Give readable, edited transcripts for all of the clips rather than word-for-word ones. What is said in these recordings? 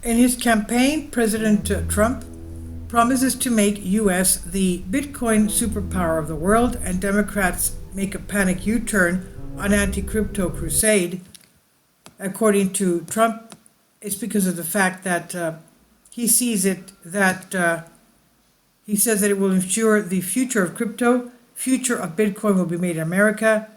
In his campaign, President Trump promises to make U.S. the Bitcoin superpower of the world, and Democrats make a panic U-turn on anti-crypto crusade. According to Trump, it's because of the fact that he sees it that he says that it will ensure the future of crypto, future of Bitcoin will be made in America.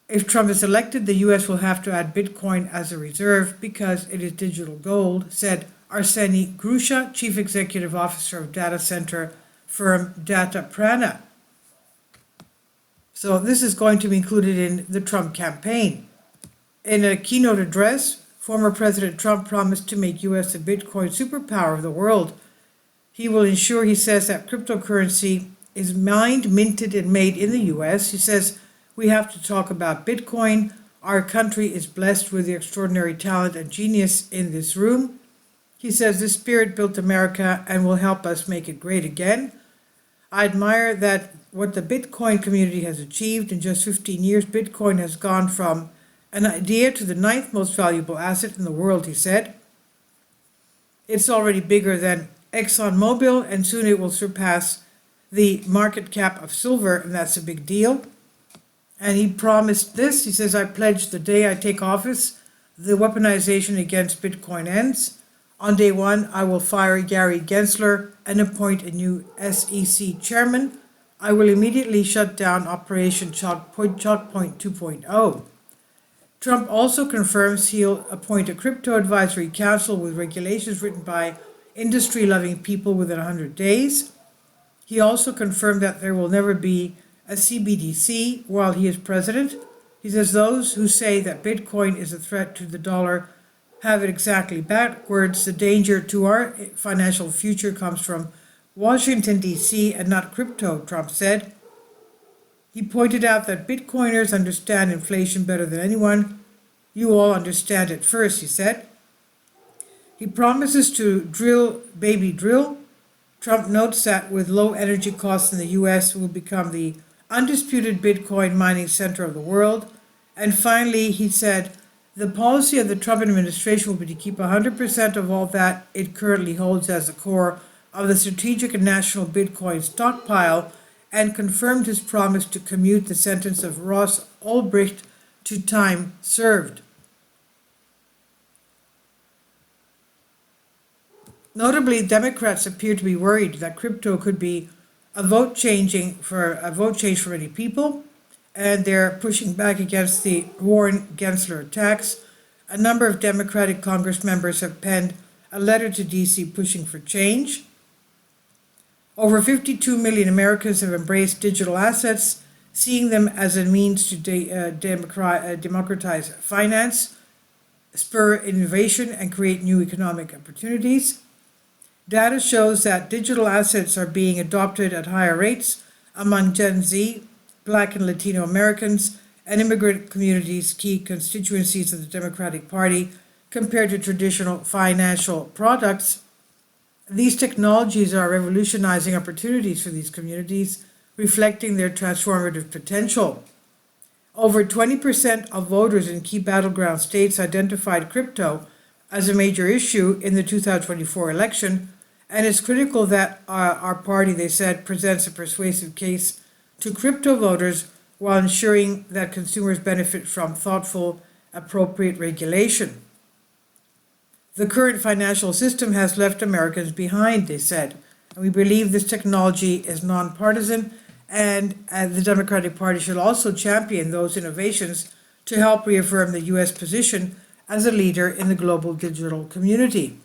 If Trump is elected, the U.S. will have to add Bitcoin as a reserve because it is digital gold, said Arseny Grusha, chief executive officer of data center firm Data Prana. So this is going to be included in the Trump campaign. In a keynote address, former President Trump promised to make U.S. the Bitcoin superpower of the world. He will ensure, he says, that cryptocurrency is mined, minted, and made in the U.S. He says, we have to talk about Bitcoin. Our country is blessed with the extraordinary talent and genius in this room. He says, this spirit built America and will help us make it great again. I admire that what the Bitcoin community has achieved in just 15 years. Bitcoin has gone from an idea to the ninth most valuable asset in the world, he said. It's already bigger than ExxonMobil, and soon it will surpass the market cap of silver, and that's a big deal. And he promised this. He says, I pledge the day I take office, the weaponization against Bitcoin ends. On day one, I will fire Gary Gensler and appoint a new SEC chairman. I will immediately shut down Operation Chalkpoint 2.0. Trump also confirms he'll appoint a crypto advisory council with regulations written by industry-loving people within 100 days. He also confirmed that there will never be a CBDC while he is president. He says those who say that Bitcoin is a threat to the dollar have it exactly backwards. The danger to our financial future comes from Washington, D.C., and not crypto, Trump said. He pointed out that Bitcoiners understand inflation better than anyone. You all understand it first, he said. He promises to drill, baby drill. Trump notes that with low energy costs in the U.S., will become the undisputed Bitcoin mining center of the world. And finally, he said, the policy of the Trump administration will be to keep 100% of all that it currently holds as the core of the strategic and national Bitcoin stockpile, and confirmed his promise to commute the sentence of Ross Ulbricht to time served. Notably, Democrats appear to be worried that crypto could be a vote change for many people, and they're pushing back against the Warren Gensler attacks. A number of Democratic Congress members have penned a letter to D.C. pushing for change. Over 52 million Americans have embraced digital assets, seeing them as a means to democratize finance, spur innovation, and create new economic opportunities. Data shows that digital assets are being adopted at higher rates among Gen Z, Black and Latino Americans, and immigrant communities, key constituencies of the Democratic Party, compared to traditional financial products. These technologies are revolutionizing opportunities for these communities, reflecting their transformative potential. Over 20% of voters in key battleground states identified crypto as a major issue in the 2024 election, and it's critical that our party, they said, presents a persuasive case to crypto voters while ensuring that consumers benefit from thoughtful, appropriate regulation. The current financial system has left Americans behind, they said, and we believe this technology is nonpartisan, and the Democratic Party should also champion those innovations to help reaffirm the U.S. position as a leader in the global digital community.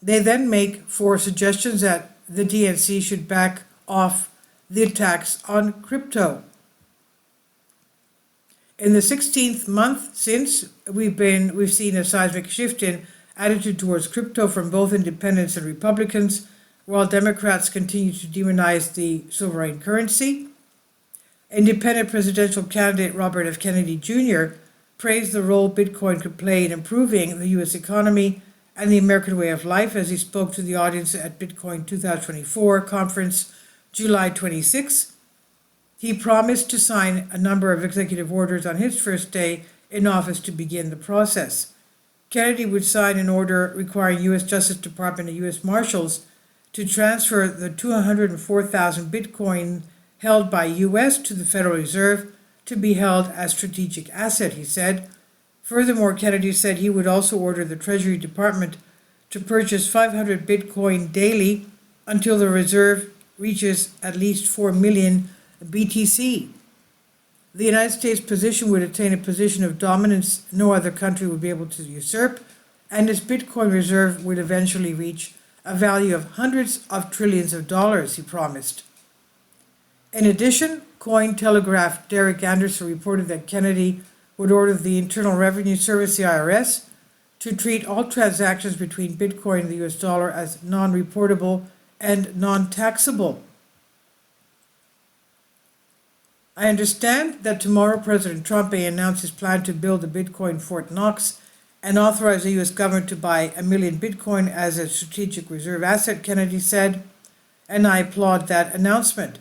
They then make 4 suggestions that the DNC should back off the attacks on crypto. In the 16th month since, we've seen a seismic shift in attitude towards crypto from both independents and Republicans, while Democrats continue to demonize the sovereign currency. Independent presidential candidate Robert F. Kennedy Jr. praised the role Bitcoin could play in improving the U.S. economy and the American way of life as he spoke to the audience at Bitcoin 2024 conference July 26. He promised to sign a number of executive orders on his first day in office to begin the process. Kennedy would sign an order requiring U.S. Justice Department and U.S. Marshals to transfer the 204,000 Bitcoin held by U.S. to the Federal Reserve to be held as strategic asset, he said. Furthermore, Kennedy said he would also order the Treasury Department to purchase 500 Bitcoin daily until the reserve reaches at least 4 million BTC. The United States' position would attain a position of dominance no other country would be able to usurp, and its Bitcoin reserve would eventually reach a value of hundreds of trillions of dollars, he promised. In addition, Cointelegraph Derek Anderson reported that Kennedy would order the Internal Revenue Service, the IRS, to treat all transactions between Bitcoin and the US dollar as non-reportable and non-taxable. I understand that tomorrow President Trump may announce his plan to build a Bitcoin Fort Knox and authorize the U.S. government to buy 1 million Bitcoin as a strategic reserve asset, Kennedy said, and I applaud that announcement.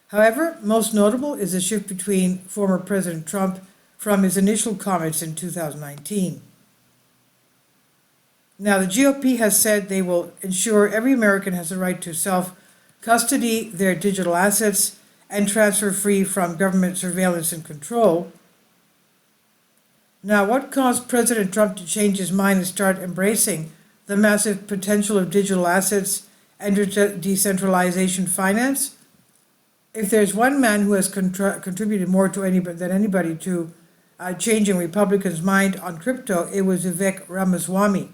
However, most notable is the shift between former President Trump from his initial comments in 2019. Now, the GOP has said they will ensure every American has the right to self-custody their digital assets and transfer free from government surveillance and control. Now, what caused President Trump to change his mind and start embracing the massive potential of digital assets and decentralization finance? If there's one man who has contributed more to than anybody to changing Republicans' mind on crypto, it was Vivek Ramaswamy.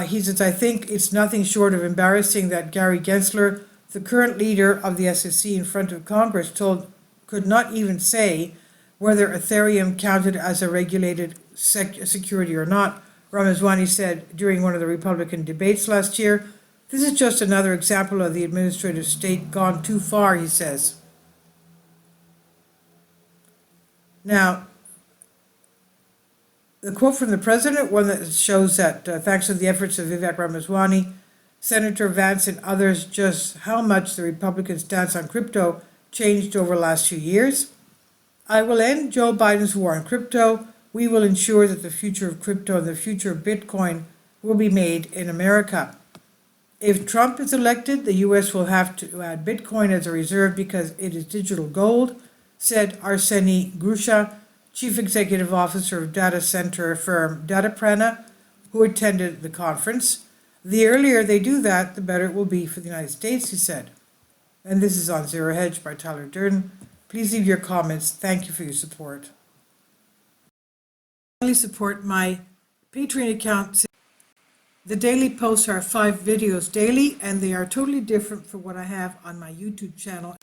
He says, I think it's nothing short of embarrassing that Gary Gensler, the current leader of the SEC in front of Congress, could not even say whether Ethereum counted as a regulated security or not. Ramaswamy said during one of the Republican debates last year, this is just another example of the administrative state gone too far, he says. Now, the quote from the president, one that shows that thanks to the efforts of Vivek Ramaswamy, Senator Vance and others, just how much the Republican stance on crypto changed over the last few years. I will end Joe Biden's war on crypto. We will ensure that the future of crypto and the future of Bitcoin will be made in America. If Trump is elected, the U.S. will have to add Bitcoin as a reserve because it is digital gold, said Arseny Grusha, Chief Executive Officer of data center firm Dataprana, who attended the conference. The earlier they do that, the better it will be for the United States, he said. And this is on Zero Hedge by Tyler Durden. Please leave your comments. Thank you for your support. Finally, support my Patreon account. The daily posts are 5 videos daily, and they are totally different from what I have on my YouTube channel.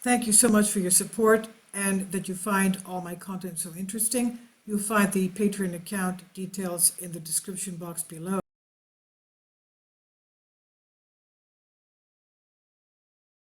Thank you so much for your support and that you find all my content so interesting. You'll find the Patreon account details in the description box below.